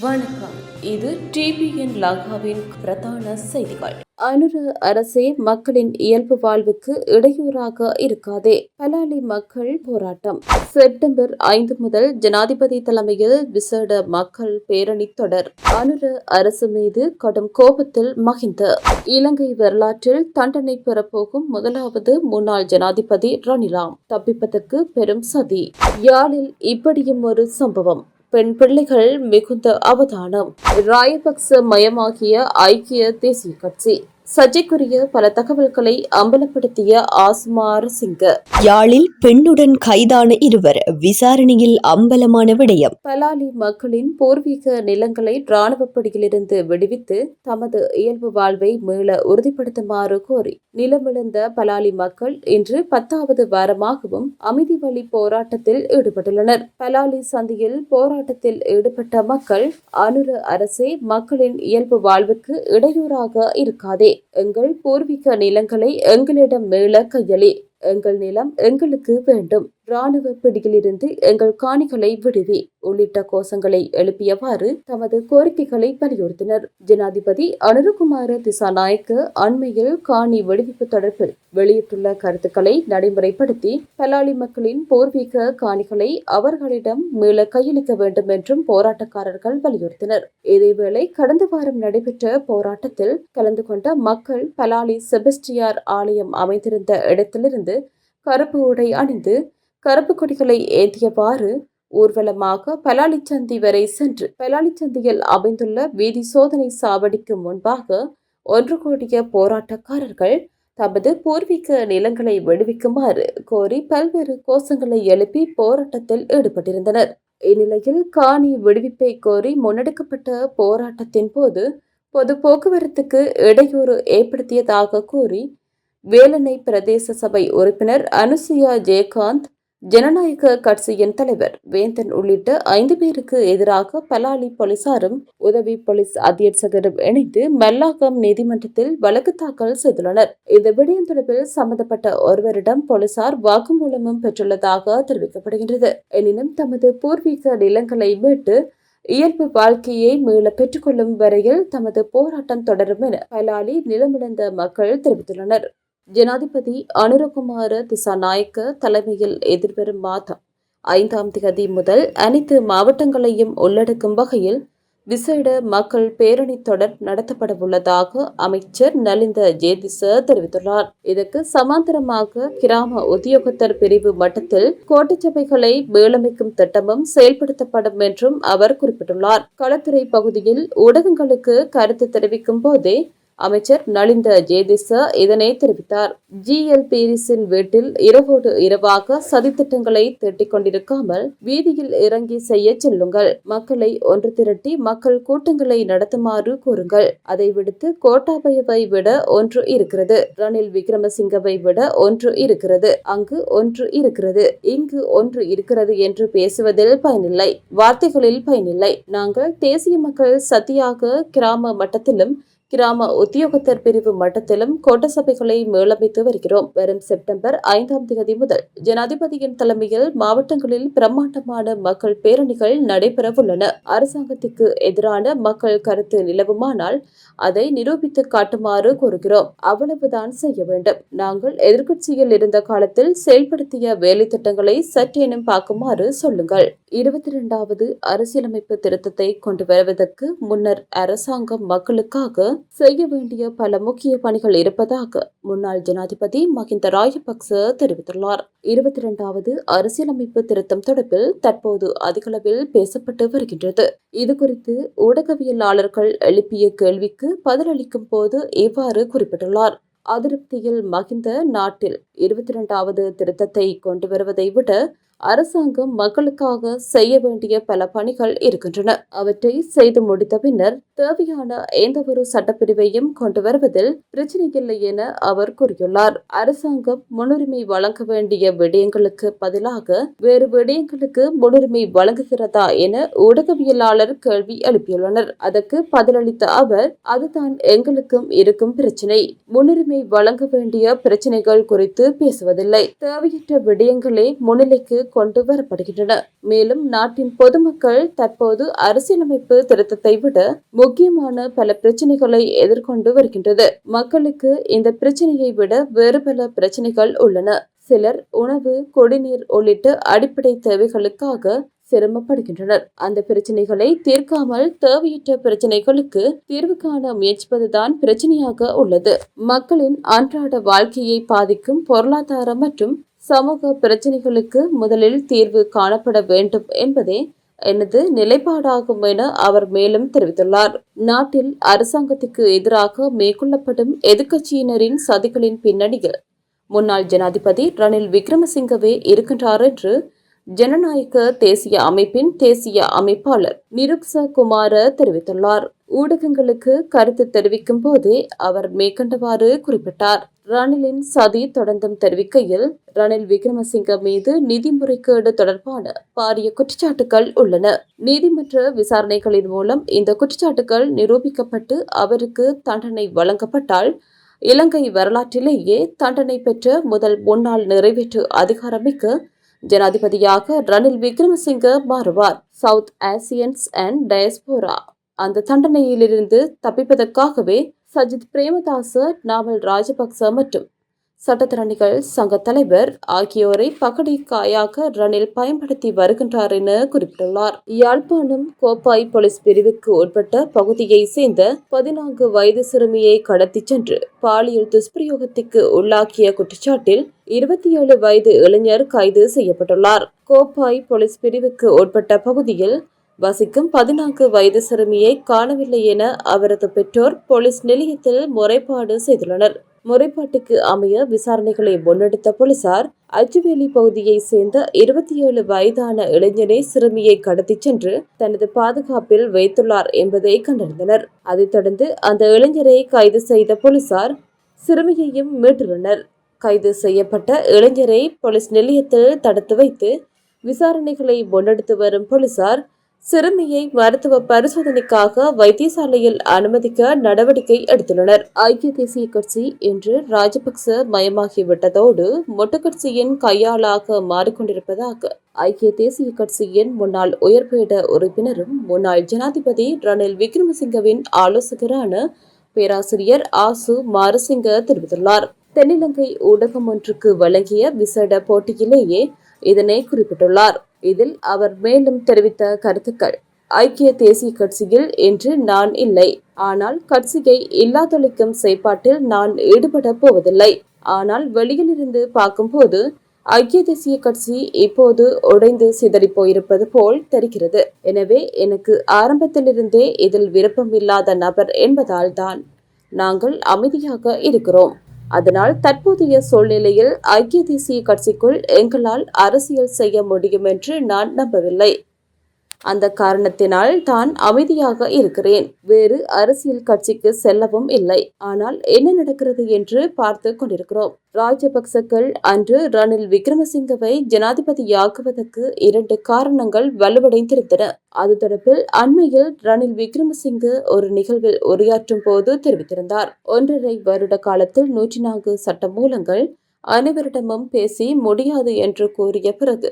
வணக்கம். இது டிபிஎன் லங்காவின் பிரதான செய்திகள். அனுர அரசே மக்களின் இயல்பு வாழ்வுக்கு இடையூறாக இருக்காதே. பலாலி மக்கள் போராட்டம். செப்டம்பர் 5 முதல் ஜனாதிபதி தலைமையில் விசேட மக்கள் பேரணி தொடர். அனுர அரசு மீது கடும் கோபத்தில் மஹிந்த. இலங்கை வரலாற்றில் தண்டனை பெறப்போகும் முதலாவது முன்னாள் ஜனாதிபதி ரணிலாம் தப்பிப்பதற்கு பெரும் சதி. யாழில் இப்படியும் ஒரு சம்பவம். பெண் பிள்ளைகள் மிகுந்த அவதானம். ராயபக்ச மயமாகிய ஐக்கிய தேசிய கட்சி. சர்ச்சைக்குரிய பல தகவல்களை அம்பலப்படுத்திய ஆசுமாரசிங்க. யாழில் பெண்ணுடன் கைதான இருவர் விசாரணையில் அம்பலமான விடயம். பலாலி மக்களின் பூர்வீக நிலங்களை இராணுவ பிடியிலிருந்து விடுவித்து தமது இயல்பு வாழ்வை மீள உறுதிப்படுத்துமாறு கோரி நிலமிழந்த பலாலி மக்கள் இன்று 10வது வாரமாகவும் அமைதி வழி போராட்டத்தில் ஈடுபட்டுள்ளனர். பலாலி சந்தியில் போராட்டத்தில் ஈடுபட்ட மக்கள் அனுர அரசே மக்களின் இயல்பு வாழ்வுக்கு இடையூறாக இருக்காதே. எங்கள் பூர்வீக நிலங்களை எங்களிடம் மீள கையளி. எங்கள் நிலம் எங்களுக்கு வேண்டும். இராணுவ பிடியிலிருந்து எங்கள் காணிகளை விடுவி உள்ளிட்ட கோஷங்களை எழுப்பியவாறு தமது கோரிக்கைகளை வலியுறுத்தினர். ஜனாதிபதி அனுரகுமார திசாநாயக்க அண்மையில் காணி விடுவிப்பு தொடர்பில் வெளியிட்டுள்ள கருத்துக்களை நடைமுறைப்படுத்தி பலாலி மக்களின் பூர்வீக காணிகளை அவர்களிடம் மீள கையளிக்க வேண்டும் என்றும் போராட்டக்காரர்கள் வலியுறுத்தினர். இதேவேளை கடந்த வாரம் நடைபெற்ற போராட்டத்தில் கலந்து கொண்ட மக்கள் பலாலி செபஸ்டியார் ஆலயம் அமைந்திருந்த இடத்திலிருந்து கருப்பு உடை அணிந்து கருப்பு கொடிகளை ஏந்தியவாறு ஊர்வலமாக பலாலிச்சந்தி வரை சென்று பலாலிச்சந்தியில் அமைந்துள்ள வீதி சோதனை சாவடிக்கு முன்பாக ஒன்று கூடிய போராட்டக்காரர்கள் தமது பூர்வீக நிலங்களை விடுவிக்குமாறு கோரி பல்வேறு கோஷங்களை எழுப்பி போராட்டத்தில் ஈடுபட்டிருந்தனர். இந்நிலையில் காணி விடுவிப்பை கோரி முன்னெடுக்கப்பட்ட போராட்டத்தின் போது பொது போக்குவரத்துக்கு இடையூறு ஏற்படுத்தியதாக கூறி வேலனை பிரதேச சபை உறுப்பினர் அனுசுயா ஜெயகாந்த், ஜனநாயக கட்சியின் தலைவர் வேந்தன் உள்ளிட்ட 5 பேருக்கு எதிராக பலாலி போலீசாரும் உதவி போலீஸ் அத்தியட்சகரும் இணைந்து மல்லாகம் நீதிமன்றத்தில் வழக்கு தாக்கல் செய்துள்ளனர். இந்த விடயம் தொடர்பில் சம்பந்தப்பட்ட ஒருவரிடம் போலீசார் வாக்குமூலமும் பெற்றுள்ளதாக தெரிவிக்கப்படுகின்றது. எனினும் தமது பூர்வீக நிலங்களை மீட்டு இயல்பு வாழ்க்கையை மீள பெற்றுக்கொள்ளும் வரையில் தமது போராட்டம் தொடரும் என பலாலி நிலமிழந்த மக்கள் தெரிவித்துள்ளனர். ஜனாதிபதி அனுரகுமார திசாநாயக்க தலைமையில் எதிர்வரும் மாதம் 5ஆம் தேதி முதல் அனைத்து மாவட்டங்களையும் உள்ளடக்கும் வகையில் விசேட மக்கள் பேரணி தொடர் நடத்தப்படவுள்ளதாக அமைச்சர் நலிந்த ஜேதிச தெரிவித்துள்ளார். இதற்கு சமாந்தரமாக கிராம உத்தியோகத்தர் பிரிவு மட்டத்தில் கோட்டச்சபைகளை மீளமைக்கும் திட்டமும் செயல்படுத்தப்படும் என்றும் அவர் குறிப்பிட்டுள்ளார். களத்துறை பகுதியில் ஊடகங்களுக்கு கருத்து தெரிவிக்கும் போதே அமைச்சர் நலிந்த ஜேதிச இதனை தெரிவித்தார். ஜிஎல் வீட்டில் இரவோடு இரவாக சதித்திட்டங்களை திட்டிக் கொண்டிருக்காமல் வீதியில் இறங்கி செய்ய செல்லுங்கள். மக்களை ஒன்று திரட்டி மக்கள் கூட்டங்களை நடத்துமாறு கூறுங்கள். அதை விடுத்து கோட்டாபயவை விட ஒன்று இருக்கிறது, ரணில் விக்ரமசிங்கவை விட ஒன்று இருக்கிறது, அங்கு ஒன்று இருக்கிறது, இங்கு ஒன்று இருக்கிறது என்று பேசுவதில் பயனில்லை, வார்த்தைகளில் பயனில்லை. நாங்கள் தேசிய மக்கள் சக்தியாக கிராம மட்டத்திலும் கிராம உத்தியோகத்தர் பிரிவு மட்டத்திலும் கோட்ட சபைகளை மேலமைத்து வருகிறோம். வரும் செப்டம்பர் 5ஆம் தேதி முதல் ஜனாதிபதியின் தலைமையில் மாவட்டங்களில் பிரம்மாண்டமான மக்கள் பேரணிகள் நடைபெறவுள்ளன. அரசாங்கத்துக்கு எதிரான மக்கள் கருத்து நிலவுமானால் அதை நிரூபித்து காட்டுமாறு கோருகிறோம். அவ்வளவுதான் செய்ய வேண்டும். நாங்கள் எதிர்க்கட்சியில் இருந்த காலத்தில் செயல்படுத்திய வேலை திட்டங்களை சற்றேனும் பார்க்குமாறு சொல்லுங்கள். 22வது அரசியலமைப்பு திருத்தத்தை கொண்டு வருவதற்கு முன்னர் அரசாங்கம் மக்களுக்காக செய்ய வேண்டிய பல முக்கிய பணிகள் இருப்பதாக முன்னாள் ஜனாதிபதி மஹிந்த ராஜபக்ச தெரிவித்துள்ளார். 22வது அரசியலமைப்பு திருத்தம் தொடர்பில் தற்போது அதிகளவில் பேசப்பட்டு வருகின்றது. இதுகுறித்து ஊடகவியலாளர்கள் எழுப்பிய கேள்விக்கு பதிலளிக்கும் போது இவ்வாறு குறிப்பிட்டுள்ளார். அதிருப்தியில் மஹிந்த நாட்டில் 22வது திருத்தத்தை கொண்டு வருவதை விட அரசாங்கம் மக்களுக்காக செய்ய வேண்டிய பல பணிகள் இருக்கின்றன. அவற்றை செய்து முடித்த பின்னர் தேவையான எந்த ஒரு சட்டப்பிரிவையும் கொண்டு வருவதில் பிரச்சனை இல்லை என அவர் கூறியுள்ளார். அரசாங்கம் முன்னுரிமை வழங்க வேண்டிய விடயங்களுக்கு பதிலாக வேறு விடயங்களுக்கு முன்னுரிமை வழங்குகிறதா என ஊடகவியலாளர் கேள்வி எழுப்பியுள்ளனர். அதற்கு பதிலளித்த அவர், அதுதான் எங்களுக்கும் இருக்கும் பிரச்சனை. முன்னுரிமை வழங்க வேண்டிய பிரச்சனைகள் குறித்து பேசுவதில்லை. தேவையற்ற விடயங்களே முன்னிலைக்கு கொண்டு வரப்படுகின்றன. மேலும் நாட்டின் பொதுமக்கள் தற்போது அரசியலமைப்பு திருத்தத்தை விட முக்கியமான பல பிரச்சனைகளை எதிர்கொண்டு வருகின்றது. மக்களுக்கு இந்த பிரச்சனையை விட வேறு பல பிரச்சனைகள் உள்ளன. சிலர் உணவு, குடிநீர் உள்ளிட்ட அடிப்படை தேவைகளுக்காக சிரமப்படுகின்றனர். அந்த பிரச்சனைகளை தீர்க்காமல் தேவையற்ற பிரச்சனைகளுக்கு தீர்வு காண முயற்சிப்பதுதான் பிரச்சனையாக உள்ளது. மக்களின் அன்றாட வாழ்க்கையை பாதிக்கும் பொருளாதார மற்றும் சமூக பிரச்சனைகளுக்கு முதலில் தீர்வு காணப்பட வேண்டும் என்பதே எனது நிலைப்பாடாகும் என அவர் மேலும் தெரிவித்துள்ளார். நாட்டில் அரசாங்கத்துக்கு எதிராக மேற்கொள்ளப்படும் எதிர்க்கட்சியினரின் சதிகளின் பின்னணியில் முன்னாள் ஜனாதிபதி ரணில் விக்ரமசிங்கவே இருக்கின்றார் என்று ஜனநாயக தேசிய அமைப்பின் தேசிய அமைப்பாளர் நிருக்ச குமார தெரிவித்துள்ளார். ஊடகங்களுக்கு கருத்து தெரிவிக்கும் போதே அவர் மேற்கண்டவாறு குறிப்பிட்டார். ரணிலின் சதி தொடர்ந்தும் தெரிவிக்கையில், ரணில் விக்ரமசிங்க மீது நிதி முறைகேடு தொடர்பான பாரிய குற்றச்சாட்டுகள் உள்ளன. நீதிமன்ற விசாரணைகளின் மூலம் இந்த குற்றச்சாட்டுகள் நிரூபிக்கப்பட்டு அவருக்கு தண்டனை வழங்கப்பட்டால் இலங்கை வரலாற்றிலேயே தண்டனை பெற்ற முதல் முன்னாள் நிறைவேற்று அதிகாரமிக்க ஜனாதிபதியாக ரணில் விக்ரமசிங்க மாறுவார். சவுத் ஆசியன்ஸ் அண்ட் டயஸ்போரா அந்த தண்டனையிலிருந்து தப்பிப்பதற்காகவே சஜித் பிரேமதாச, நாமல் ராஜபக்ச மற்றும் சட்டத்தரணிகள் சங்க தலைவர் ஆகியோரை பகடைக்காயாக ரணில் பயன்படுத்தி வருகின்றார் என குறிப்பிட்டுள்ளார். யாழ்ப்பாணம் கோப்பாய் போலீஸ் பிரிவுக்கு உட்பட்ட பகுதியை சேர்ந்த 14 வயது சிறுமியை கடத்தி சென்று பாலியல் துஷ்பிரயோகத்திற்கு உள்ளாக்கிய குற்றச்சாட்டில் 27 வயது இளைஞர் கைது செய்யப்பட்டுள்ளார். கோப்பாய் போலீஸ் பிரிவுக்கு உட்பட்ட பகுதியில் வசிக்கும் 14 வயது சிறுமியை காணவில்லை என அவரது பெற்றோர் போலீஸ் நிலையத்தில் முறைப்பாடு செய்துள்ளனர். முறைப்பாட்டுக்கு அமைய விசாரணைகளை முன்னெடுத்த போலீசார் அச்சுவேலி பகுதியை சேர்ந்த 27 வயதான இளைஞரை சிறுமியை கடத்தி சென்று தனது பாதுகாப்பில் வைத்துள்ளார் என்பதை கண்டறிந்தனர். அதைத் தொடர்ந்து அந்த இளைஞரை கைது செய்த போலீசார் சிறுமியையும் மீட்டுள்ளனர். கைது செய்யப்பட்ட இளைஞரை போலீஸ் நிலையத்தில் தடுத்து வைத்து விசாரணைகளை முன்னெடுத்து வரும் போலீசார் சிறுமியை மருத்துவ பரிசோதனைக்காக வைத்தியசாலையில் அனுமதிக்க நடவடிக்கை எடுத்துள்ளனர். ஐக்கிய தேசிய கட்சி இன்று ராஜபக்ச மயமாகிவிட்டதோடு மொட்டு கட்சியின் கையாளாக மாறிக்கொண்டிருப்பதாக ஐக்கிய தேசிய கட்சியின் முன்னாள் உயர்பீட உறுப்பினரும் முன்னாள் ஜனாதிபதி ரணில் விக்ரமசிங்கவின் ஆலோசகரான பேராசிரியர் ஆசு மாரசிங்க தெரிவித்துள்ளார். தென்னிலங்கை ஊடகம் ஒன்றுக்கு வழங்கிய விசேட போட்டியிலேயே இதனை குறிப்பிட்டுள்ளார். இதில் அவர் மேலும் தெரிவித்த கருத்துக்கள்: ஐக்கிய தேசிய கட்சியில் இன்று நான் இல்லை. ஆனால் கட்சியை இல்லாதொழிக்கும் செயற்பாட்டில் நான் ஈடுபட போவதில்லை. ஆனால் வெளியிலிருந்து பார்க்கும்போது ஐக்கிய தேசிய கட்சி இப்போது உடைந்து சிதறி போயிருப்பது போல் தெரிகிறது. எனவே எனக்கு ஆரம்பத்திலிருந்தே இதில் விருப்பமில்லாத நபர் என்பதால் தான் நாங்கள் அமைதியாக இருக்கிறோம். அதனால் தற்போதைய சூழ்நிலையில் ஐக்கிய தேசிய கட்சிக்குள் எங்களால் அரசியல் செய்ய முடியும் என்று நான் நம்பவில்லை. அந்த காரணத்தினால் தான் அமைதியாக இருக்கிறேன். வேறு அரசியல் கட்சிக்கு செல்லவும் இல்லை. ஆனால் என்ன நடக்கிறது என்று பார்த்து கொண்டிருக்கிறோம். ராஜபக்சக்கள் அன்று ரணில் விக்ரமசிங்கவை ஜனாதிபதியாக்குவதற்கு 2 காரணங்கள் வலுவடைந்திருந்தன. அது தொடர்பில் அண்மையில் ரணில் விக்ரமசிங்க ஒரு நிகழ்வில் உரையாற்றும் போது தெரிவித்திருந்தார். 1.5 வருட காலத்தில் 104 சட்டமூலங்கள் அனைவரிடமும் பேசி முடியாது என்று கூறிய பிறகு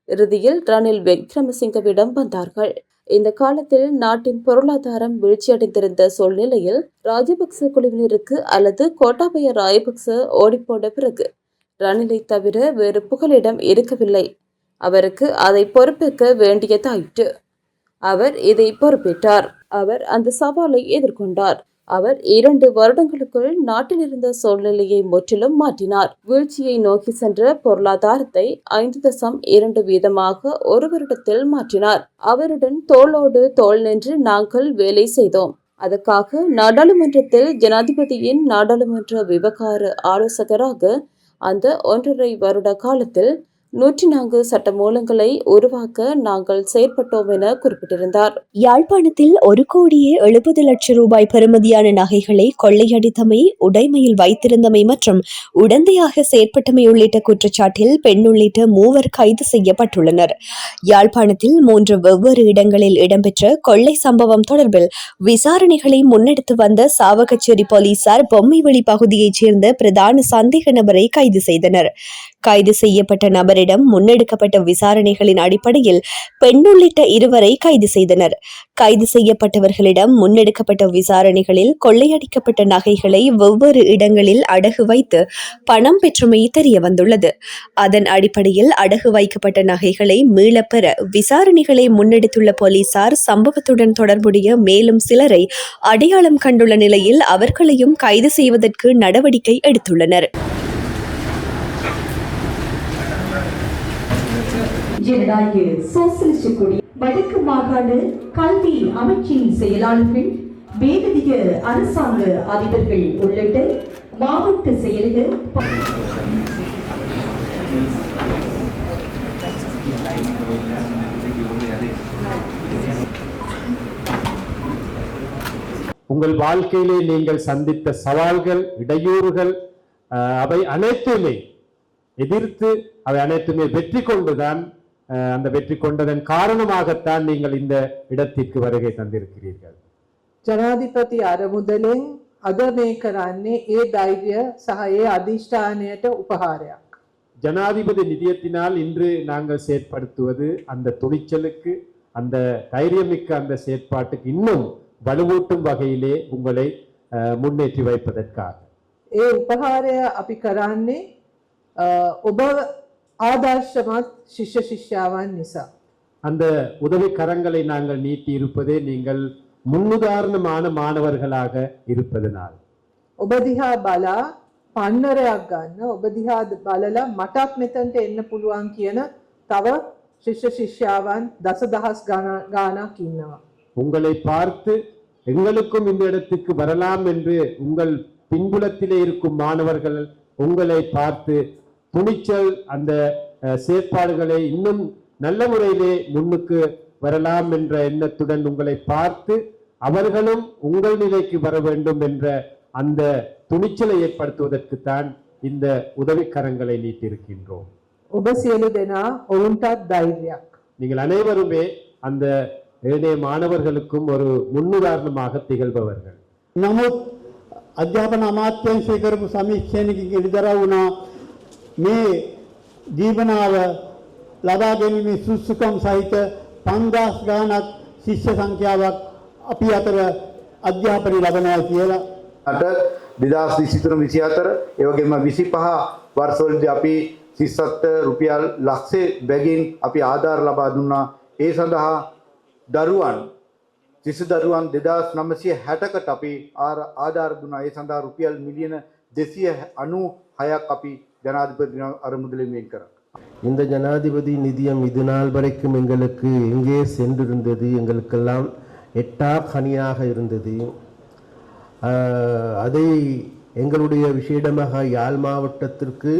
இறுதியில் ரணில் விக்ரமசிங்கவிடம் வந்தார்கள். இந்த காலத்தில் நாட்டின் பொருளாதாரம் வீழ்ச்சியடைந்திருந்த சூழ்நிலையில் ராஜபக்ச குழுவினருக்கு அல்லது கோட்டாபய ராஜபக்ச ஓடிப்போன பிறகு ரணிலை தவிர வேறு புகலிடம் இருக்கவில்லை. அவருக்கு அதை பொறுப்பேற்க வேண்டியதாயிற்று. அவர் இதை பொறுப்பேற்றார். அவர் அந்த சவாலை எதிர்கொண்டார். அவர் 2 வருடங்களுக்குள் நாட்டில் இருந்த சூழ்நிலையை முற்றிலும் மாற்றினார். வீழ்ச்சியை நோக்கி சென்ற பொருளாதாரத்தை 5.2% ஒரு வருடத்தில் மாற்றினார். அவருடன் தோளோடு தோள் நின்று நாங்கள் வேலை செய்தோம். அதற்காக நாடாளுமன்றத்தில் ஜனாதிபதியின் நாடாளுமன்ற விவகார ஆலோசகராக அந்த 1.5 வருட காலத்தில் 104 சட்டமூலங்களை உருவாக்க நாங்கள் செயற்பட்டோம் என குறிப்பிட்டிருந்தார். யாழ்ப்பாணத்தில் 1,70,00,000 ரூபாய் பெறுமதியான நகைகளை கொள்ளையடித்தமை, உடைமையில் வைத்திருந்தமை மற்றும் உடந்தையாக செயற்பட்டமை உள்ளிட்ட குற்றச்சாட்டில் பெண் உள்ளிட்ட 3 கைது செய்யப்பட்டுள்ளனர். யாழ்ப்பாணத்தில் 3 வெவ்வேறு இடங்களில் இடம்பெற்ற கொள்ளை சம்பவம் தொடர்பில் விசாரணைகளை முன்னெடுத்து வந்த சாவகச்சேரி போலீசார் பொம்மைவெளி பகுதியைச் சேர்ந்த பிரதான சந்தேக நபரை கைது செய்தனர். கைது செய்யப்பட்ட நபரிடம் முன்னெடுக்கப்பட்ட விசாரணைகளின் அடிப்படையில் பெண் உள்ளிட்ட இருவரை கைது செய்தனர். கைது செய்யப்பட்டவர்களிடம் முன்னெடுக்கப்பட்ட விசாரணைகளில் கொள்ளையடிக்கப்பட்ட நகைகளை வெவ்வேறு இடங்களில் அடகு வைத்து பணம் பெற்றமை தெரிய வந்துள்ளது. அதன் அடிப்படையில் அடகு வைக்கப்பட்ட நகைகளை மீளப்பெற விசாரணைகளை முன்னெடுத்துள்ள போலீசார் சம்பவத்துடன் தொடர்புடைய மேலும் சிலரை அடையாளம் கண்டுள்ள நிலையில் அவர்களையும் கைது செய்வதற்கு நடவடிக்கை எடுத்துள்ளனர். ஜனநாயக சோசலிஸ்ட் கொடி வடக்கு மாகாண கல்வி அமைச்சின் செயலாளர்கள், மேலதிக அரசாங்க அதிபர்கள் உள்ளிட்ட மாவட்ட செயலக உங்கள் வாழ்க்கையிலே நீங்கள் சந்தித்த சவால்கள், இடையூறுகள், அவை அனைத்துமே எதிர்த்து அவை அனைத்துமே வெற்றி கொண்டுதான் அந்த வெற்றி கொண்டதன் காரணமாகத்தான் நீங்கள் இந்த இடத்திற்கு வருகை தந்திருக்கிறீர்கள். ජනාධිපති අරමුදලෙන් අද මේ කරන්නේ ඒ ධෛර්ය සහ ඒ අධිෂ්ඨානයට උපහාරයක්. ஜனாதிபதி நிதியத்தினால் இன்று நாங்கள் செயற்படுத்துவது அந்த துணிச்சலுக்கு, அந்த தைரியமிக்க அந்த செயற்பாட்டுக்கு இன்னும் வலுவூட்டும் வகையிலே உங்களை முன்னேற்றி வைப்பதற்காக. ඒ උපහාරය අපි කරන්නේ ඔබ ආදර්ශමත් ශිෂ්‍ය ශිෂ්‍යාවන් නිසා. அந்த உதவி கரங்களை நாங்கள் நீட்டி இருப்பதே நீங்கள் முன்னுதாரணமான மாணவர்களாக இருப்பதனால். ඔබ දිහා බලා පන්නරයක් ගන්න, ඔබ දිහා බලලා මටත් මෙතනට එන්න පුළුවන් කියන තව ශිෂ්‍ය ශිෂ්‍යාවන් දසදහස් ගානක් ඉන්නවා. உங்களை பார்த்து எங்களுக்கும் இந்த இடத்துக்கு வரலாம் என்று உங்கள் பின்புலத்திலே இருக்கும் மாணவர்கள் உங்களை பார்த்து துணிச்சல் அந்த செயற்பாடுகளை இன்னும் நல்ல முறையிலே முன்னுக்கு வரலாம் என்ற எண்ணத்துடன் உங்களை பார்த்து அவர்களும் உங்கள் நிலைக்கு வர வேண்டும் என்ற அந்த துணிச்சலை ஏற்படுத்துவதற்குத்தான் இந்த உதவிக்கரங்களை நீட்டிருக்கின்றோம். ඔබ සියලු දෙනා ඔවුන්ටත් ධෛර්යයක්. நீங்கள் அனைவருமே அந்த ஏனைய மாணவர்களுக்கும் ஒரு முன்னுதாரணமாக திகழ்பவர்கள். නමුත් අධ්‍යාපන අමාත්‍යාංශය කරපු සමීක්ෂණයකින් එළිදරව් වුණා මේ ජීවනාව ලබා ගැනීමේ සුසුකම් සහිත 5000 ගාණක් ශිෂ්‍ය සංඛ්‍යාවක් අපි අතර අධ්‍යාපනය ලබනවා කියලා. අට 2023-24 ඒ වගේම 25 වර්ෂවලදී අපි ශිෂ්‍යත්ව රුපියල් ලක්ෂ බැගින් අපි ආධාර ලබා දුන්නා. ඒ සඳහා දරුවන් ශිෂ්‍ය දරුවන් 2960කට අපි ආධාර දුන්නා. ඒ සඳහා රුපියල් මිලියන 296ක් අපි ජනාධිපති අරමුදලින් වෙන් කරා. இந்த ஜனாதிபதி நிதியம் இது நாள் வரைக்கும் எங்களுக்கு எங்கே சென்றிருந்தது, எங்களுக்கெல்லாம் எட்டா கனியாக இருந்தது. அதை எங்களுடைய விஷேடமாக யாழ் மாவட்டத்திற்கு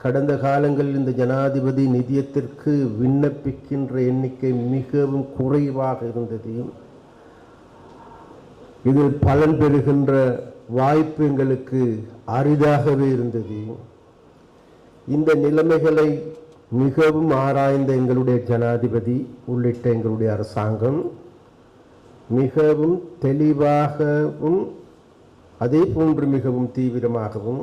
கடந்த காலங்களில் இந்த ஜனாதிபதி நிதியத்திற்கு விண்ணப்பிக்கின்ற எண்ணிக்கை மிகவும் குறைவாக இருந்தது. இதில் பலன் பெறுகின்ற வாய்ப்பு எங்களுக்கு அரிதாகவே இருந்தது. இந்த நிலைமைகளை மிகவும் ஆராய்ந்த எங்களுடைய ஜனாதிபதி உள்ளிட்ட எங்களுடைய அரசாங்கம் மிகவும் தெளிவாகவும் அதே போன்று மிகவும் தீவிரமாகவும்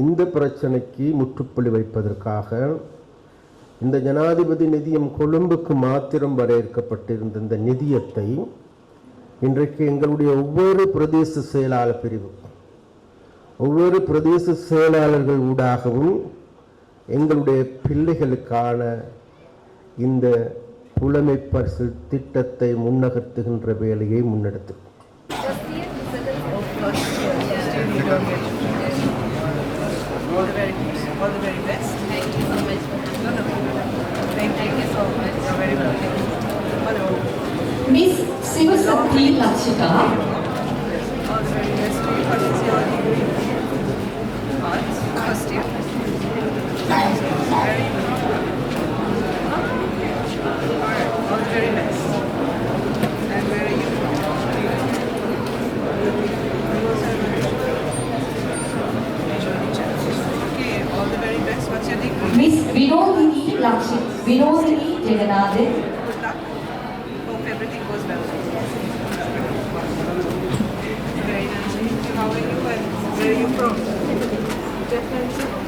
இந்த பிரச்சனைக்கு முற்றுப்புள்ளி வைப்பதற்காக இந்த ஜனாதிபதி நிதியம் கொழும்புக்கு மாத்திரம் வரையறுக்கப்பட்டிருந்த இந்த நிதியத்தை இன்றைக்கு எங்களுடைய ஒவ்வொரு பிரதேச செயலாளர் பிரிவு, ஒவ்வொரு பிரதேச செயலாளர்கள் ஊடாகவும் எங்களுடைய பிள்ளைகளுக்கான இந்த புலமை பரிசில் திட்டத்தை முன்னகர்த்துகின்ற வேலையை முன்னெடுத்து Miss Sivasakthi Lakshika. Miss Vinodini Lakshik, Vinodini Jagannath. Good luck. Hope everything goes well. Very nice. How are you and where are you from? Definitely.